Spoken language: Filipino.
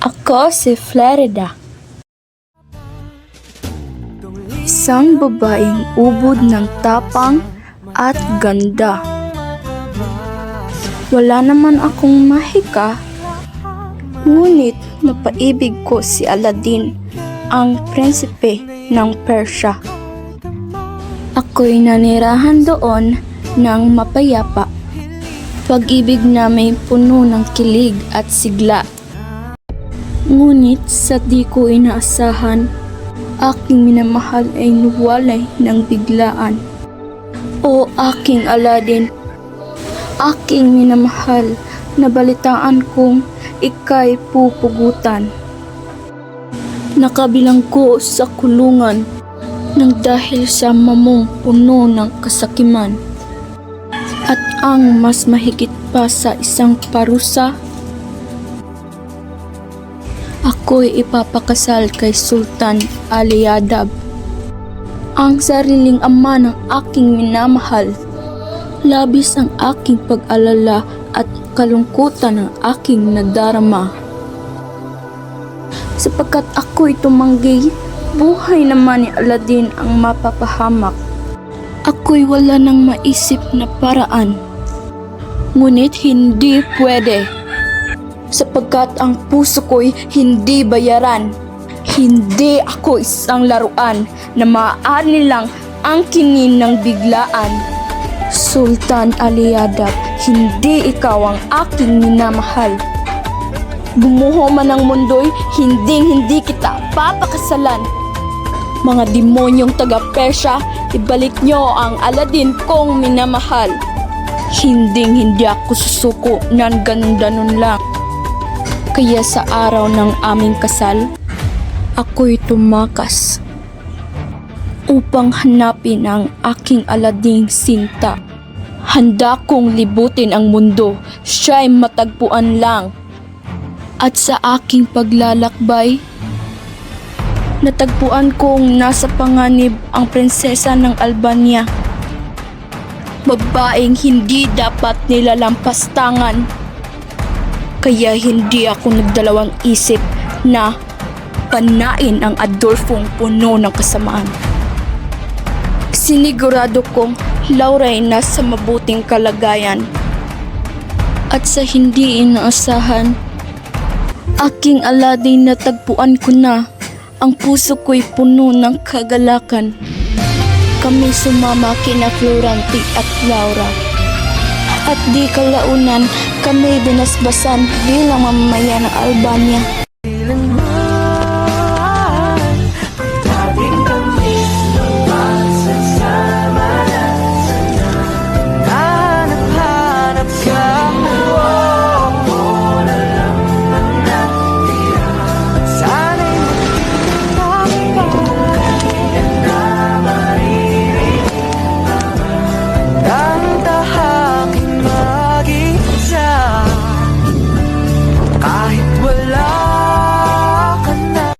Ako si Florida. Isang babaeng ubod ng tapang at ganda. Wala naman akong mahika, ngunit napaibig ko si Aladdin, ang prinsipe ng Persya. Ako'y nanirahan doon ng mapayapa, pag-ibig na may puno ng kilig at sigla. Ngunit sa di ko inaasahan, aking minamahal ay nawalay ng biglaan. O aking Aladdin, aking minamahal, nabalitaan kong ika'y pupugutan. Nakabilanggo sa kulungan nang dahil sa mamong puno ng kasakiman. At ang mas mahigit pa sa isang parusa, ako'y ipapakasal kay Sultan Aliyadab, ang sariling ama ng aking minamahal. Labis ang aking pag-alala at kalungkutan ng aking nadarama. Sapagkat ako'y tumanggi, buhay naman ni Aladdin ang mapapahamak. Ako'y wala nang maisip na paraan. Ngunit hindi pwede, sapagkat ang puso ko'y hindi bayaran. Hindi ako isang laruan na maaari lang angkinin ng biglaan. Sultan Aliyadab, hindi ikaw ang aking minamahal. Bumuho man ang mundo'y hindi kita papakasalan. Mga demonyong taga-Persya, ibalik nyo ang Aladdin kong minamahal. Hindi ako susuko ng ganun-ganun lang. Kaya sa araw ng aming kasal, ako'y tumakas upang hanapin ang aking Aladdin sinta. Handa kong libutin ang mundo, siya'y matagpuan lang. At sa aking paglalakbay, natagpuan kong nasa panganib ang prinsesa ng Albania. Babaeng hindi dapat nilalampastangan. Kaya hindi ako nagdalawang isip na panain ang Adolfong puno ng kasamaan. Sinigurado kong Laura'y nasa mabuting kalagayan. At sa hindi inaasahan, aking Aladdin natagpuan ko na. Ang puso ko'y puno ng kagalakan. Kami sumama kina Florante at Laura. At di kalaunan kami binasbasan bilang mamamayan ng Albania.